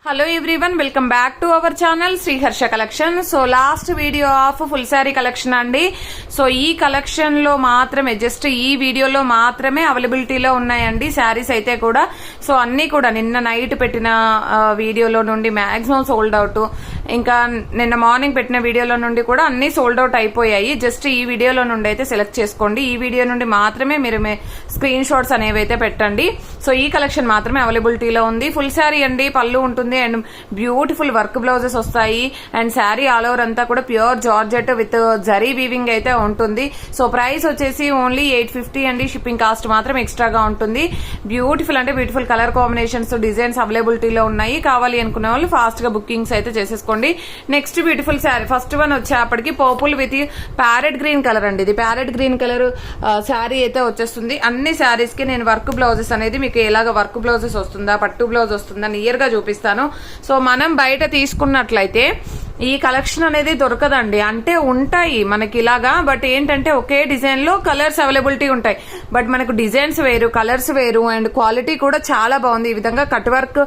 Hello everyone, welcome back to our channel Shri Harsha collection. So last video of full sari collection అండి. So ఈ collection లో మాత్రమే, just ఈ వీడియోలో మాత్రమే అవైలబిలిటీలో ఉన్నాయండి శారీస్ అయితే కూడా. సో అన్ని కూడా నిన్న నైట్ పెట్టిన వీడియోలో నుండి మాక్సిమం సోల్డ్ అవుట్, ఇంకా నిన్న మార్నింగ్ పెట్టిన వీడియోలో నుండి కూడా అన్ని సోల్డ్ అవుట్ అయిపోయాయి. జస్ట్ ఈ వీడియోలో నుండి అయితే సెలెక్ట్ చేసుకోండి. ఈ వీడియో నుండి మాత్రమే మీరు స్క్రీన్ షాట్స్ అనేవి అయితే పెట్టండి. సో ఈ కలెక్షన్ మాత్రమే అవైలబిలిటీలో ఉంది. ఫుల్ శారీ అండి, పళ్ళు ఉంటుంది అండ్ బ్యూటిఫుల్ వర్క్ బ్లౌజెస్ వస్తాయి. అండ్ శారీ ఆల్ ఓవర్ అంతా కూడా pure georgette with zari weaving అయితే ఉంటుంది. సో ప్రైస్ వచ్చేసి ఓన్లీ 850 అండి. షిప్పింగ్ కాస్ట్ మాత్రం ఎక్స్ట్రాగా ఉంటుంది. బ్యూటిఫుల్ అంటే బ్యూటిఫుల్ కలర్ కాంబినేషన్స్, డిజైన్స్ అవైలబిలిటీలో ఉన్నాయి. కావాలి అనుకునే వాళ్ళు ఫాస్ట్ గా బుకింగ్స్ అయితే చేసేసుకోండి. Next beautiful sari, first one వచ్చేప్పటికి purple with parrot green colour అండి. ఇది ప్యారెట్ గ్రీన్ కలర్ శారీ అయితే వచ్చేస్తుంది. అన్ని శారీస్ కి నేను వర్క్ బ్లౌజెస్ అనేది మీకు ఎలాగ వర్క్ బ్లౌజెస్ వస్తుందా, పట్టు బ్లౌజ్ వస్తుందా నియర్ గా చూపిస్తాను. సో మనం బయట తీసుకున్నట్లయితే ఈ కలెక్షన్ అనేది దొరకదండి. అంటే ఉంటాయి మనకి ఇలాగా, బట్ ఏంటంటే ఒకే డిజైన్ లో కలర్స్ అవైలబిలిటీ ఉంటాయి. బట్ మనకు డిజైన్స్ వేరు, కలర్స్ వేరు, అండ్ క్వాలిటీ కూడా చాలా బాగుంది. ఈ విధంగా కట్ వర్క్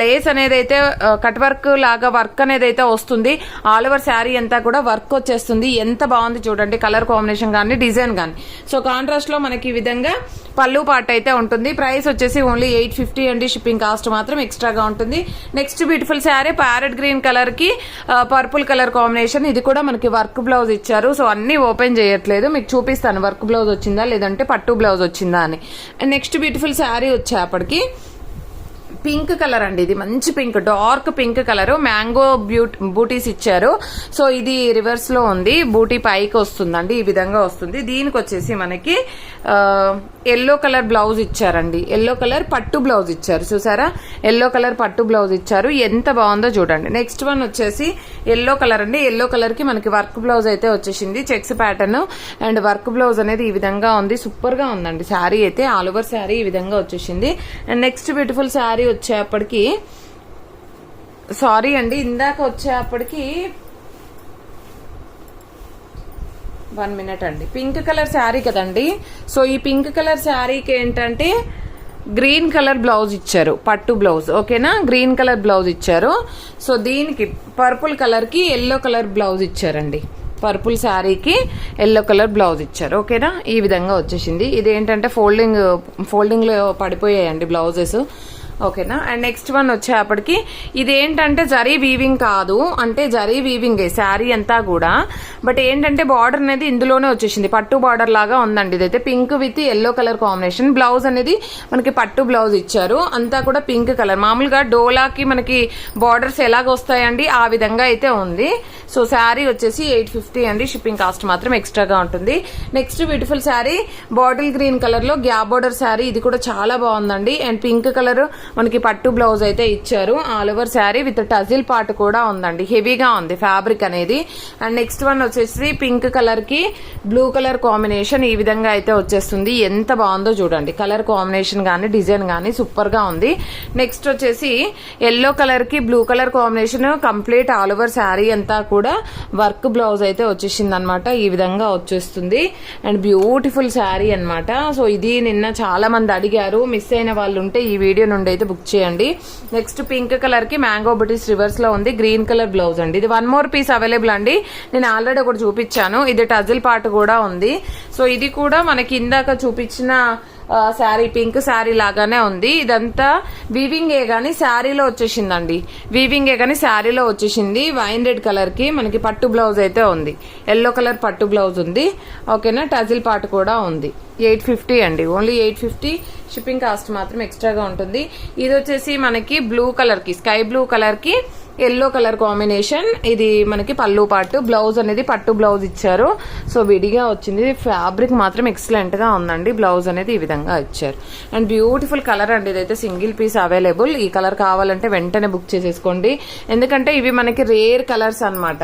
లేస్ అనేది అయితే కట్ వర్క్ లాగా వర్క్ అనేది అయితే వస్తుంది. ఆల్ ఓవర్ శారీ అంతా కూడా వర్క్ వచ్చేస్తుంది. ఎంత బాగుంది చూడండి, కలర్ కాంబినేషన్ కానీ డిజైన్ కానీ. సో కాంట్రాస్ట్ లో మనకి ఈ విధంగా పళ్ళు పార్ట్ అయితే ఉంటుంది. ప్రైస్ వచ్చేసి ఓన్లీ 850 అండి. షిప్పింగ్ కాస్ట్ మాత్రం ఎక్స్ట్రాగా ఉంటుంది. Next beautiful sari parrot green colour కి పర్పుల్ కలర్ కాంబినేషన్. ఇది కూడా మనకి వర్క్ బ్లౌజ్ ఇచ్చారు. సో అన్ని ఓపెన్ చేయట్లేదు, మీకు చూపిస్తాను వర్క్ బ్లౌజ్ వచ్చిందా లేదంటే పట్టు బ్లౌజ్ వచ్చిందా అని. అండ్ నెక్స్ట్ బ్యూటిఫుల్ శారీ వచ్చేప్పటికి పింక్ కలర్ అండి. ఇది మంచి pink, dark pink colour, mango బూటీస్ ఇచ్చారు. సో ఇది రివర్స్ లో ఉంది, బూటీ పైకి వస్తుందండి, ఈ విధంగా వస్తుంది. దీనికి వచ్చేసి మనకి ఎల్లో కలర్ బ్లౌజ్ ఇచ్చారండి. ఎల్లో కలర్ పట్టు బ్లౌజ్ ఇచ్చారు, చూసారా? ఎల్లో కలర్ పట్టు బ్లౌజ్ ఇచ్చారు, ఎంత బాగుందో చూడండి. నెక్స్ట్ వన్ వచ్చేసి ఎల్లో కలర్ అండి. ఎల్లో కలర్ కి మనకి వర్క్ బ్లౌజ్ అయితే వచ్చేసింది, checks pattern and work blouse అనేది ఈ విధంగా ఉంది. సూపర్ గా ఉందండి శారీ అయితే. ఆల్ ఓవర్ శారీ ఈ విధంగా వచ్చేసింది. అండ్ నెక్స్ట్ బ్యూటిఫుల్ శారీ వచ్చేప్పటికి, సారీ అండి ఇందాక వచ్చేప్పటికి 1 మినిట్ అండి, పింక్ కలర్ శారీ కదండి. సో ఈ పింక్ కలర్ శారీకి ఏంటంటే గ్రీన్ కలర్ బ్లౌజ్ ఇచ్చారు, పట్టు బ్లౌజ్, ఓకేనా? గ్రీన్ కలర్ బ్లౌజ్ ఇచ్చారు. సో దీనికి పర్పుల్ కలర్ కి ఎల్లో కలర్ బ్లౌజ్ ఇచ్చారండి. పర్పుల్ శారీకి ఎల్లో కలర్ బ్లౌజ్ ఇచ్చారు, ఓకేనా? ఈ విధంగా వచ్చేసింది. ఇది ఏంటంటే ఫోల్డింగ్ లో పడిపోయాయండి బ్లౌజెస్, ఓకేనా? అండ్ నెక్స్ట్ వన్ వచ్చేప్పటికి ఇది ఏంటంటే జరీ వీవింగ్ కాదు, అంటే జరీ వీవింగ్ శారీ అంతా కూడా, బట్ ఏంటంటే బార్డర్ అనేది ఇందులోనే వచ్చేసింది, పట్టు బార్డర్ లాగా ఉందండి. ఇదైతే pink with yellow colour combination. Blouse అనేది మనకి పట్టు బ్లౌజ్ ఇచ్చారు, అంతా కూడా పింక్ కలర్. మామూలుగా డోలాకి మనకి బార్డర్స్ ఎలాగ వస్తాయండి, ఆ విధంగా అయితే ఉంది. సో శారీ వచ్చేసి 850 అండి. షిప్పింగ్ కాస్ట్ మాత్రం ఎక్స్ట్రాగా ఉంటుంది. Next beautiful sari bottle green colour లో గ్యాప్ బార్డర్ శారీ. ఇది కూడా చాలా బాగుందండి. అండ్ పింక్ కలర్ మనకి పట్టు బ్లౌజ్ అయితే ఇచ్చారు. All over sari with tassel part కూడా ఉందండి, హెవీగా ఉంది ఫ్యాబ్రిక్ అనేది. అండ్ నెక్స్ట్ వన్ వచ్చేసి పింక్ కలర్ కి బ్లూ కలర్ కాంబినేషన్ ఈ విధంగా అయితే వచ్చేస్తుంది. ఎంత బాగుందో చూడండి, కలర్ కాంబినేషన్ గానీ డిజైన్ గానీ సూపర్ గా ఉంది. నెక్స్ట్ వచ్చేసి ఎల్లో కలర్ కి blue colour combination, complete all over sari అంతా కూడా వర్క్ బ్లౌజ్ అయితే వచ్చేసింది అనమాట. ఈ విధంగా వచ్చేస్తుంది. అండ్ బ్యూటిఫుల్ శారీ అనమాట. సో ఇది నిన్న చాలా మంది అడిగారు, మిస్ అయిన వాళ్ళు ఉంటే ఈ వీడియో నుండి అయితే బుక్ చేయండి. నెక్స్ట్ పింక్ కలర్ కి మ్యాంగో బుటీస్ రివర్స్ లో ఉంది, గ్రీన్ కలర్ బ్లౌజ్ అండి. ఇది 1 మోర్ పీస్ అవైలబుల్ అండి, నేను ఆల్రెడీ ఒకటి చూపించాను. ఇది టజిల్ పార్ట్ కూడా ఉంది. సో ఇది కూడా మనకి ఇందాక చూపించిన శారీ పింక్ శారీ లాగానే ఉంది. ఇదంతా వీవింగ్ ఏ గానీ శారీలో వచ్చేసిందండి, వీవింగ్ ఏ గానీ శారీలో వచ్చేసింది. వైన్ రెడ్ కలర్ కి మనకి పట్టు బ్లౌజ్ అయితే ఉంది, ఎల్లో కలర్ పట్టు బ్లౌజ్ ఉంది, ఓకేనా? టజిల్ పార్ట్ కూడా ఉంది. 850 అండి, ఓన్లీ 850. షిప్పింగ్ కాస్ట్ మాత్రం ఎక్స్ట్రాగా ఉంటుంది. ఇది వచ్చేసి మనకి బ్లూ కలర్ కి, స్కై బ్లూ కలర్ కి ఎల్లో కలర్ కాంబినేషన్. ఇది మనకి పళ్ళు పార్ట్, బ్లౌజ్ అనేది పట్టు బ్లౌజ్ ఇచ్చారు. సో విడిగా వచ్చింది. ఫ్యాబ్రిక్ మాత్రం ఎక్సలెంట్ గా ఉందండి. బ్లౌజ్ అనేది ఈ విధంగా ఇచ్చారు. అండ్ బ్యూటిఫుల్ కలర్ అండి. ఇదైతే సింగిల్ పీస్ అవైలబుల్. ఈ కలర్ కావాలంటే వెంటనే బుక్ చేసేసుకోండి, ఎందుకంటే ఇవి మనకి రేర్ కలర్స్ అన్నమాట.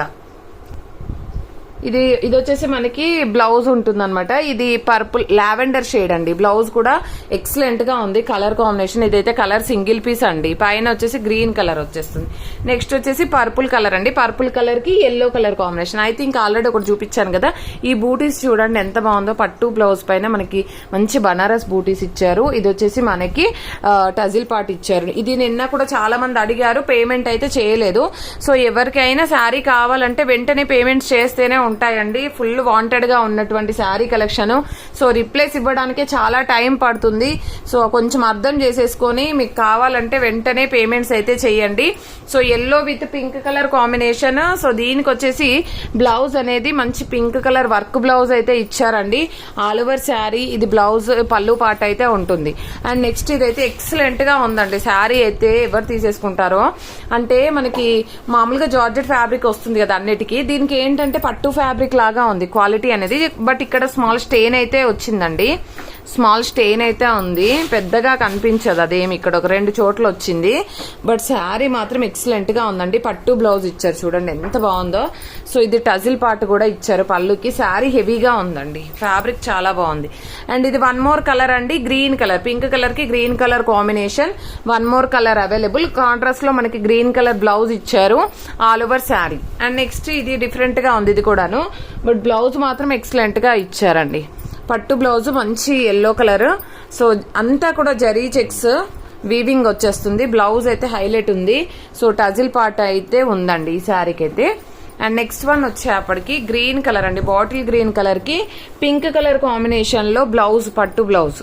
ఇది వచ్చేసి మనకి బ్లౌజ్ ఉంటుంది అనమాట. ఇది పర్పుల్ లావెండర్ షేడ్ అండి. బ్లౌజ్ కూడా ఎక్సలెంట్ గా ఉంది కలర్ కాంబినేషన్. ఇదైతే కలర్ సింగిల్ పీస్ అండి. పైన వచ్చేసి గ్రీన్ కలర్ వచ్చేస్తుంది. నెక్స్ట్ వచ్చేసి పర్పుల్ కలర్ అండి. పర్పుల్ కలర్ కి yellow colour combination. I think already ఒకటి చూపించాను కదా. ఈ బూటీస్ చూడండి ఎంత బాగుందో. పట్టు బ్లౌజ్ పైన మనకి మంచి బనారస్ బూటీస్ ఇచ్చారు. ఇది వచ్చేసి మనకి టజిల్ పార్ట్ ఇచ్చారు. ఇది నిన్న కూడా చాలా మంది అడిగారు, పేమెంట్ అయితే చేయలేదు. సో ఎవరికైనా శారీ కావాలంటే వెంటనే పేమెంట్ చేస్తేనే ఉంటాయండి. ఫుల్ వాంటెడ్ గా ఉన్నటువంటి శారీ కలెక్షన్. సో రిప్లేస్ ఇవ్వడానికి చాలా టైం పడుతుంది. సో కొంచెం అర్థం చేసేసుకొని మీకు కావాలంటే వెంటనే పేమెంట్స్ అయితే చేయండి. So yellow with pink colour combination. So దీనికి వచ్చేసి బ్లౌజ్ అనేది మంచి పింక్ కలర్ వర్క్ బ్లౌజ్ అయితే ఇచ్చారండి. ఆల్ ఓవర్ శారీ ఇది బ్లౌజ్ పళ్ళు పాట అయితే ఉంటుంది. అండ్ నెక్స్ట్ ఇదైతే ఎక్సలెంట్ గా ఉందండి. శారీ అయితే ఎవరు తీసేసుకుంటారో అంటే మనకి మామూలుగా జార్జెట్ ఫ్యాబ్రిక్ వస్తుంది కదా అన్నిటికీ. దీనికి ఏంటంటే పట్టు ఫ్యాబ్రిక్ లాగా ఉంది క్వాలిటీ అనేది. బట్ ఇక్కడ స్మాల్ స్టెయిన్ అయితే వచ్చిందండి. స్మాల్ స్టెయిన్ అయితే ఉంది, పెద్దగా కనిపించదు అదేమి. ఇక్కడ ఒక 2 చోట్ల వచ్చింది. బట్ శారీ మాత్రం ఎక్సలెంట్ గా ఉందండి. పట్టు బ్లౌజ్ ఇచ్చారు చూడండి ఎంత బాగుందో. సో ఇది టజిల్ పార్ట్ కూడా ఇచ్చారు పళ్ళుకి. శారీ హెవీగా ఉందండి, ఫ్యాబ్రిక్ చాలా బాగుంది. అండ్ ఇది వన్ మోర్ కలర్ అండి, గ్రీన్ కలర్. పింక్ కలర్ కి green colour combination. One more colour available. Contrast లో మనకి గ్రీన్ కలర్ బ్లౌజ్ ఇచ్చారు all over sari. And next ఇది డిఫరెంట్ గా ఉంది ఇది కూడాను. బట్ బ్లౌజ్ మాత్రం ఎక్సలెంట్ గా ఇచ్చారండి. పట్టు బ్లౌజ్ మంచి ఎల్లో కలర్. సో అంతా కూడా జరీ చెక్స్ వీవింగ్ వచ్చేస్తుంది. బ్లౌజ్ అయితే హైలైట్ ఉంది. సో టజిల్ పార్ట్ అయితే ఉందండి ఈ శారీకి అయితే. అండ్ నెక్స్ట్ వన్ వచ్చేప్పటికి గ్రీన్ కలర్ అండి. బాటిల్ గ్రీన్ కలర్ కి పింక్ కలర్ కాంబినేషన్ లో బ్లౌజ్, పట్టు బ్లౌజ్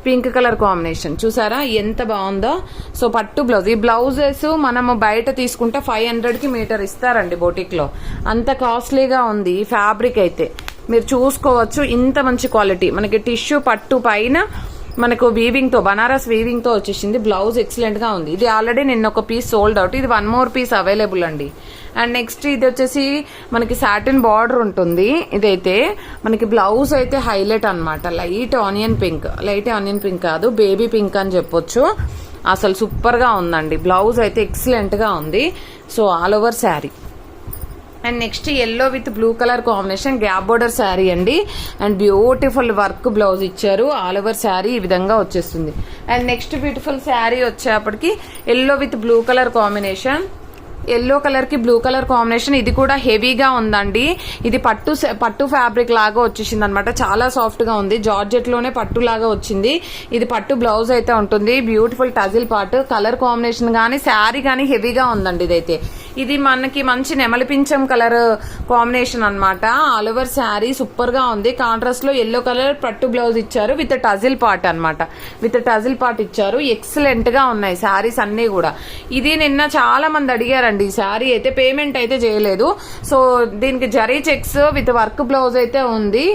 పింక్ కలర్ కాంబినేషన్ చూసారా ఎంత బాగుందో. సో పట్టు బ్లౌజ్. ఈ బ్లౌజెస్ మనము బయట తీసుకుంటే 500 కి మీటర్ ఇస్తారండి బొటిక్ లో. అంత కాస్ట్లీగా ఉంది ఈ ఫ్యాబ్రిక్ అయితే. మీరు చూసుకోవచ్చు ఇంత మంచి క్వాలిటీ. మనకి టిష్యూ పట్టు పైన మనకు వీవింగ్ తో, బనారస్ వీవింగ్ తో వచ్చేసింది. బ్లౌజ్ ఎక్సలెంట్ గా ఉంది. ఇది ఆల్రెడీ నిన్న ఒక పీస్ సోల్డ్ అవుట్. ఇది వన్ మోర్ పీస్ అవైలబుల్ అండి. అండ్ నెక్స్ట్ ఇది వచ్చేసి మనకి సాటిన్ బార్డర్ ఉంటుంది. ఇదైతే మనకి బ్లౌజ్ అయితే హైలైట్ అనమాట. Light onion pink, light onion pink కాదు బేబీ పింక్ అని చెప్పొచ్చు. అసలు సూపర్ గా ఉందండి. బ్లౌజ్ అయితే ఎక్సలెంట్ గా ఉంది. So all over sari. And next yellow with blue colour combination gap border sari అండి. అండ్ బ్యూటిఫుల్ వర్క్ బ్లౌజ్ ఇచ్చారు. ఆల్ ఓవర్ శారీ ఈ విధంగా వచ్చేస్తుంది. అండ్ నెక్స్ట్ బ్యూటిఫుల్ శారీ వచ్చేప్పటికి yellow with blue colour combination. Yellow colour కి బ్లూ కలర్ కాంబినేషన్. ఇది కూడా హెవీగా ఉందండి. ఇది పట్టు ఫ్యాబ్రిక్ లాగా వచ్చేసింది అనమాట. చాలా సాఫ్ట్ గా ఉంది. జార్జెట్ లోనే పట్టు లాగా వచ్చింది. ఇది పట్టు బ్లౌజ్ అయితే ఉంటుంది. Beautiful టజిల్ part. కలర్ కాంబినేషన్ గానీ శారీ గానీ హెవీగా ఉందండి. ఇదైతే ఇది మనకి మంచి నెమలి పింఛం కలర్ కాంబినేషన్ అనమాట. ఆల్ ఓవర్ శారీ సూపర్ గా ఉంది. కాంట్రాస్ట్ లో ఎల్లో కలర్ పట్టు బ్లౌజ్ ఇచ్చారు విత్ టజిల్ పార్ట్ అనమాట. విత్ టజిల్ పార్ట్ ఇచ్చారు. ఎక్సలెంట్ గా ఉన్నాయి శారీస్ అన్ని కూడా. ఇది నిన్న చాలా మంది అడిగారండి ఈ శారీ అయితే. పేమెంట్ అయితే చేయలేదు. సో దీనికి zari checks with work blouse అయితే ఉంది.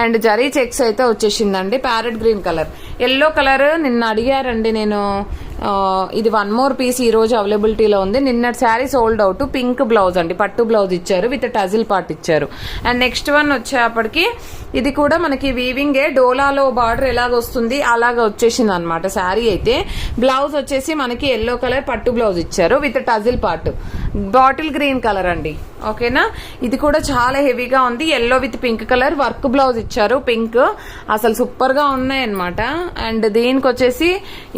అండ్ జరీ చెక్స్ అయితే వచ్చేసిందండి. Parrot green colour, yellow colour నిన్న అడిగారండి నేను. ఇది వన్ మోర్ పీస్ ఈ రోజు అవైలబిలిటీలో ఉంది. నిన్నటి sari sold out. Pink blouse అండి, పట్టు బ్లౌజ్ ఇచ్చారు విత్ టజిల్ పార్ట్ ఇచ్చారు. అండ్ నెక్స్ట్ వన్ వచ్చేప్పటికి ఇది కూడా మనకి వీవింగే. డోలాలో బార్డర్ ఎలాగ వస్తుంది అలాగ వచ్చేసింది అనమాట శారీ అయితే. బ్లౌజ్ వచ్చేసి మనకి ఎల్లో కలర్ పట్టు బ్లౌజ్ ఇచ్చారు with tassel part. Bottle green colour అండి. ఓకేనా. ఇది కూడా చాలా హెవీగా ఉంది. Yellow with pink colour work blouse ఇచ్చారు పింక్. అసలు సూపర్ గా ఉన్నాయి అనమాట. అండ్ దీనికి వచ్చేసి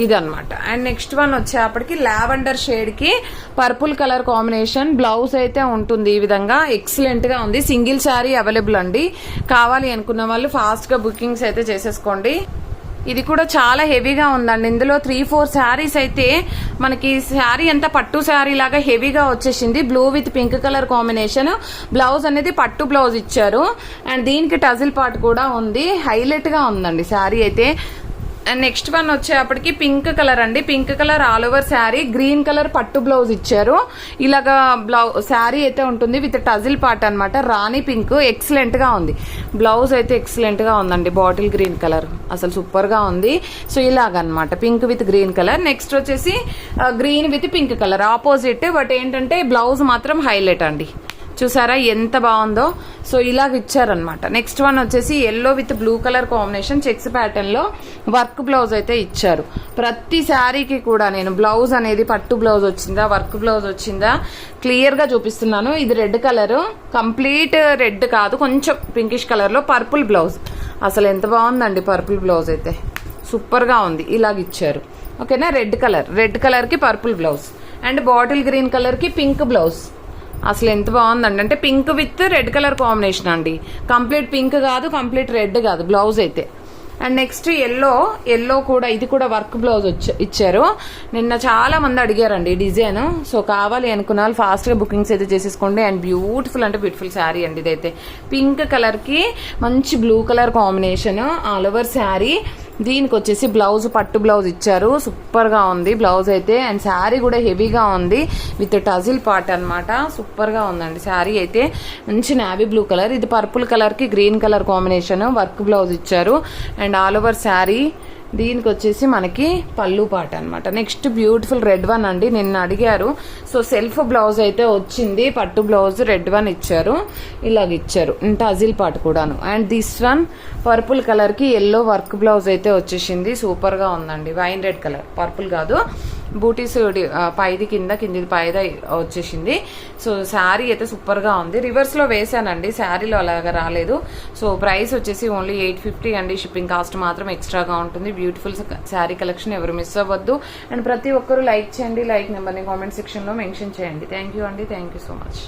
ఇది అనమాట. అండ్ నెక్స్ట్ వన్ వచ్చేప్పటికి లావెండర్ షేడ్ కి పర్పుల్ కలర్ కాంబినేషన్. బ్లౌజ్ అయితే ఉంటుంది ఈ విధంగా. ఎక్సలెంట్ గా ఉంది. సింగిల్ శారీ అవైలబుల్ అండి. కావాలి అనుకున్న వాళ్ళు ఫాస్ట్ గా బుకింగ్స్ అయితే చేసేసుకోండి. ఇది కూడా చాలా హెవీగా ఉందండి. ఇందులో 3-4 శారీస్ అయితే మనకి శారీ అంతా పట్టు శారీ లాగా హెవీగా వచ్చేసింది. Blue with pink colour combination. Blouse అనేది పట్టు బ్లౌజ్ ఇచ్చారు. అండ్ దీనికి టజిల్ పార్ట్ కూడా ఉంది. హైలైట్ గా ఉందండి శారీ అయితే. అండ్ నెక్స్ట్ వన్ వచ్చేప్పటికి పింక్ కలర్ అండి. Pink colour all over sari. Green colour పట్టు బ్లౌజ్ ఇచ్చారు. ఇలాగా శారీ అయితే ఉంటుంది విత్ టజిల్ పార్ట్ అనమాట. రాణి పింక్ ఎక్సలెంట్ గా ఉంది. బ్లౌజ్ అయితే ఎక్సలెంట్ గా ఉందండి. బాటిల్ గ్రీన్ కలర్ అసలు సూపర్ గా ఉంది. సో ఇలాగనమాట pink with green colour. Next వచ్చేసి green with pink colour opposite. But ఏంటంటే బ్లౌజ్ మాత్రం హైలైట్ అండి. చూసారా ఎంత బాగుందో. సో ఇలాగ ఇచ్చారనమాట. నెక్స్ట్ వన్ వచ్చేసి yellow with blue colour combination checks pattern లో వర్క్ బ్లౌజ్ అయితే ఇచ్చారు. ప్రతి శారీకి కూడా నేను బ్లౌజ్ అనేది పట్టు బ్లౌజ్ వచ్చిందా వర్క్ బ్లౌజ్ వచ్చిందా క్లియర్ గా చూపిస్తున్నాను. ఇది రెడ్ కలర్, కంప్లీట్ రెడ్ కాదు, కొంచెం పింకిష్ కలర్ లో పర్పుల్ బ్లౌజ్. అసలు ఎంత బాగుందండి పర్పుల్ బ్లౌజ్ అయితే, సూపర్ గా ఉంది. ఇలాగ ఇచ్చారు ఓకేనా. రెడ్ కలర్ కి purple blouse and bottle green colour కి పింక్ బ్లౌజ్. అసలు ఎంత బాగుందండి, అంటే pink with red colour combination అండి. కంప్లీట్ పింక్ కాదు, కంప్లీట్ రెడ్ కాదు బ్లౌజ్ అయితే. అండ్ నెక్స్ట్ ఎల్లో కూడా, ఇది కూడా వర్క్ బ్లౌజ్ ఇచ్చారు. నిన్న చాలా మంది అడిగారండి డిజైన్. సో కావాలి అనుకున్న వాళ్ళు ఫాస్ట్ గా బుకింగ్స్ అయితే చేసేసుకోండి. అండ్ బ్యూటిఫుల్ అంటే బ్యూటిఫుల్ శారీ అండి ఇదైతే. పింక్ కలర్ కి మంచి blue colour combination all over sari. దీనికి వచ్చేసి బ్లౌజ్ పట్టు బ్లౌజ్ ఇచ్చారు, సూపర్ గా ఉంది బ్లౌజ్ అయితే. అండ్ శారీ కూడా హెవీగా ఉంది విత్ టజిల్ పార్ట్ అనమాట. సూపర్ గా ఉందండి శారీ అయితే. మంచి నావీ బ్లూ కలర్, ఇది పర్పుల్ కలర్ కి green colour combination work blouse ఇచ్చారు. And all over sari. దీనికి వచ్చేసి మనకి పళ్ళు పాట అనమాట. నెక్స్ట్ బ్యూటిఫుల్ రెడ్ వన్ అండి, నిన్న అడిగారు. సో సెల్ఫ్ బ్లౌజ్ అయితే వచ్చింది, పట్టు బ్లౌజ్ రెడ్ వన్ ఇచ్చారు, ఇలాగ ఇచ్చారు టజిల్ పాట కూడాను. And this one purple colour కి ఎల్లో వర్క్ బ్లౌజ్ అయితే వచ్చేసింది, సూపర్ గా ఉందండి. వైన్ రెడ్ కలర్, పర్పుల్ కాదు, బూటీస్ పైది కిందిది పైద వచ్చేసింది. సో శారీ అయితే సూపర్ గా ఉంది. రివర్స్ లో వేసానండి, శారీలో అలాగా రాలేదు. సో ప్రైస్ వచ్చేసి ఓన్లీ 850 అండి. షిప్పింగ్ కాస్ట్ మాత్రం ఎక్స్ట్రాగా ఉంటుంది. బ్యూటిఫుల్ శారీ కలెక్షన్, ఎవరు మిస్ అవ్వద్దు. అండ్ ప్రతి ఒక్కరు లైక్ చేయండి, లైక్ నెంబర్ని కామెంట్ సెక్షన్ లో మెన్షన్ చేయండి. థ్యాంక్ యూ అండి, థ్యాంక్ యూ సో మచ్.